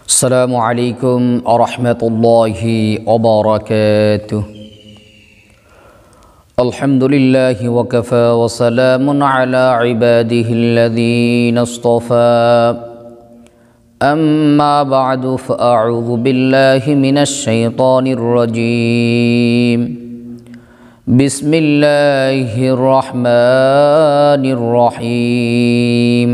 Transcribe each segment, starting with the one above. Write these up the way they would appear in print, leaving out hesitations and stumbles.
السلام عليكم ورحمة الله وبركاته. الحمد لله وكفى وسلام على عباده الذين اصطفى. أما بعد فأعوذ بالله من الشيطان الرجيم. بسم الله الرحمن الرحيم.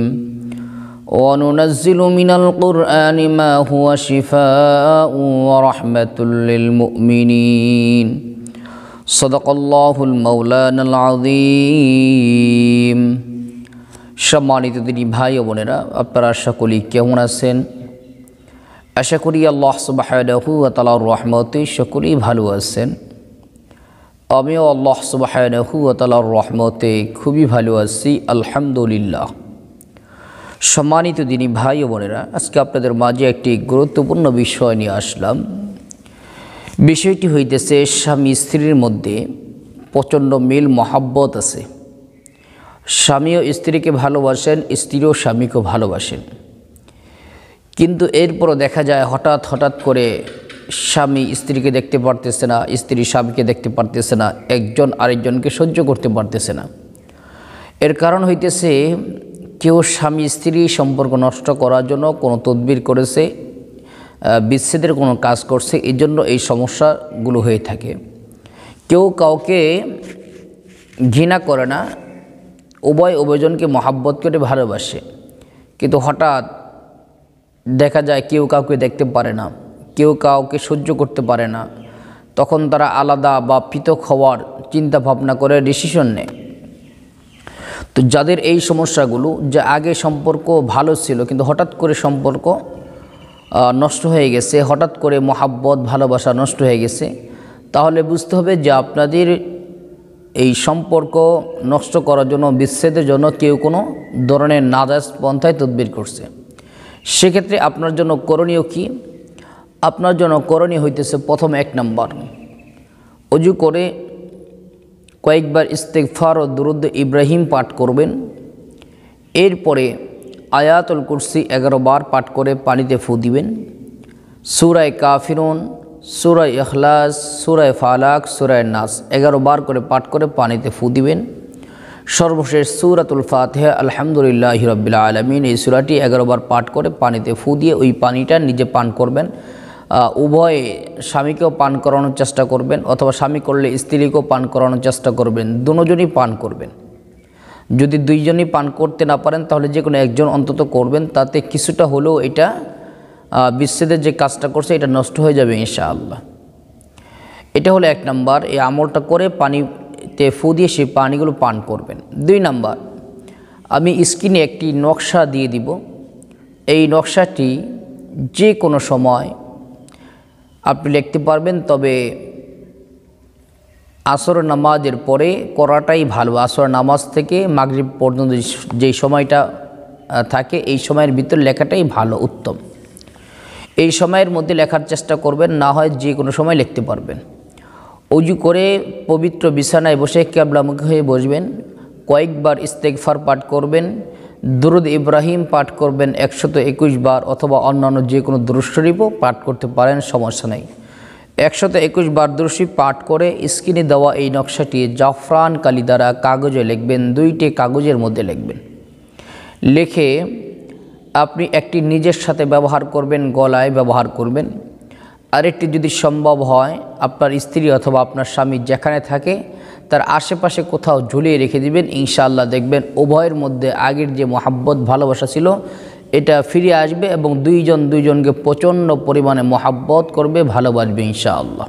وننزل من القرآن ما هو شفاء ورحمة للمؤمنين. صدق الله المولانا العظيم. সম্মানিত দিনী ভাই ও বোনেরা, আপনারা সকলেই কেমন আছেন? আশা করি আল্লাহ সুবহানাহু ওয়া তাআলার রহমতে সকলেই ভালো আছেন। আমিও আল্লাহ সুবহানাহু ওয়া তাআলার রহমতে খুবই ভালো আছি, আলহামদুলিল্লাহ। সম্মানিত দিনী ভাই ও বোনেরা, আজকে আপনাদের মাঝে একটি গুরুত্বপূর্ণ বিষয় নিয়ে আসলাম। বিষয়টি হইতেছে, স্বামী স্ত্রীর মধ্যে প্রচণ্ড মিল মহাব্বত আছে। স্বামীও স্ত্রীকে ভালোবাসেন, স্ত্রীও স্বামীকে ভালোবাসেন, কিন্তু এরপরও দেখা যায় হঠাৎ করে স্বামী স্ত্রীকে দেখতে পারতেছে না, স্ত্রী স্বামীকে দেখতে পারতেছে না, একজন আরেকজনকে সহ্য করতে পারতেছে না। এর কারণ হইতেছে, কেউ স্বামী স্ত্রী সম্পর্ক নষ্ট করার জন্য কোনো তদবির করেছে, বিচ্ছেদের কোনো কাজ করছে, এই জন্য এই সমস্যাগুলো হয়ে থাকে। কেউ কাউকে ঘৃণা করে না, উভয়জনকে মহাব্বত করে ভালোবাসে, কিন্তু হঠাৎ দেখা যায় কেউ কাউকে দেখতে পারে না, কেউ কাউকে সহ্য করতে পারে না, তখন তারা আলাদা বা পৃথক হওয়ার চিন্তা ভাবনা করে ডিসিশন নেয়। তো যাদের এই সমস্যাগুলো, যে আগে সম্পর্ক ভালো ছিল কিন্তু হঠাৎ করে সম্পর্ক নষ্ট হয়ে গেছে, হঠাৎ করে মহাব্বত ভালোবাসা নষ্ট হয়ে গেছে, তাহলে বুঝতে হবে যে আপনাদের এই সম্পর্ক নষ্ট করার জন্য, বিচ্ছেদের জন্য কেউ কোনো ধরনের নাজায়েজ পন্থায় তদবির করছে। সেক্ষেত্রে আপনার জন্য করণীয় কি? আপনার জন্য করণীয় হইতেছে, প্রথম 1 নম্বর, ওযু করে কয়েকবার ইস্তেগফার ও দুরূদ ইব্রাহিম পাঠ করবেন। এরপরে আয়াতুল কুরসি 11 বার পাঠ করে পানিতে ফু দিবেন। সূরা কাফিরুন, সূরা ইখলাস, সূরা ফালাক, সূরা নাস 11 বার করে পাঠ করে পানিতে ফু দিবেন। সর্বশেষ সূরাতুল ফাতিহা আলহামদুলিল্লাহি রাব্বিল আলামিন, এই সূরাটি 11 বার পাঠ করে পানিতে ফু দিয়ে ওই পানিটা নিজে পান করবেন। উভয় স্বামীকেও পান করানোর চেষ্টা করবেন, অথবা স্বামী করলে স্ত্রীকেও পান করানোর চেষ্টা করবেন, দুজনই পান করবেন। যদি দুইজনই পান করতে না পারেন, তাহলে যে কোনো একজন অন্তত করবেন, তাতে কিছুটা হলেও এটা বিচ্ছেদের যে কাজটা করছে এটা নষ্ট হয়ে যাবে ইনশাআল্লাহ। এটা হলো 1 নম্বর, এই আমলটা করে পানিতে ফু দিয়ে সেই পানিগুলো পান করবেন। 2 নম্বর, আমি স্ক্রিনে একটি নকশা দিয়ে দিব। এই নকশাটি যে কোনো সময় আপনি লিখতে পারবেন, তবে আসর নামাজের পরে করাটাই ভালো। আসর নামাজ থেকে মাগরিব পর্যন্ত যেই সময়টা থাকে, এই সময়ের ভিতর লেখাটাই ভালো, উত্তম। এই সময়ের মধ্যে লেখার চেষ্টা করবেন, না হয় যে কোনো সময় লিখতে পারবেন। ওযু করে পবিত্র বিছানায় বসে কিবলামুখী হয়ে বসবেন, কয়েকবার ইস্তেগফার পাঠ করবেন, দুরূদ ইব্রাহিম পাঠ করবেন 121 বার, অথবা অন্যান্য যে কোনো দুরূদ শরীফও পাঠ করতে পারেন, সমস্যা নেই। 121 বার দুরূদ শরীফ পাঠ করে স্ক্রিনে দেওয়া এই নকশাটি জাফরান কালি দ্বারা কাগজে লিখবেন, 2টি কাগজের মধ্যে লিখবেন। লিখে আপনি একটি নিজের সাথে ব্যবহার করবেন, গলায় ব্যবহার করবেন। আরেকটি যদি সম্ভব হয়, আপনার স্ত্রী অথবা আপনার স্বামী যেখানে থাকে তার আশেপাশে কোথাও ঝুলিয়ে রেখে দিবেন। ইনশাআল্লাহ দেখবেন উভয়ের মধ্যে আগের যে মহাব্বত ভালোবাসা ছিল এটা ফিরে আসবে, এবং দুইজনকে প্রচণ্ড পরিমাণে মহাব্বত করবে, ভালোবাসবে ইনশাআল্লাহ।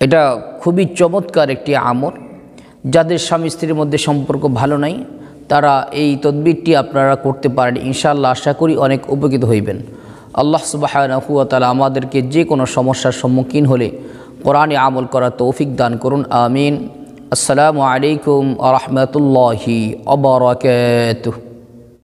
এটা খুবই চমৎকার একটি আমল। যাদের স্বামী স্ত্রীর মধ্যে সম্পর্ক ভালো নাই, তারা এই তদবিরটি আপনারা করতে পারেন ইনশাআল্লাহ। আশা করি অনেক উপকৃত হইবেন। আল্লাহ সুবহানাহু ওয়া তাআলা আমাদেরকে যে কোনো সমস্যার সম্মুখীন হলে কোরআনে আমল করার তৌফিক দান করুন, আমিন। আসসালামু আলাইকুম ওয়া রাহমাতুল্লাহি ওয়া বারাকাতুহু।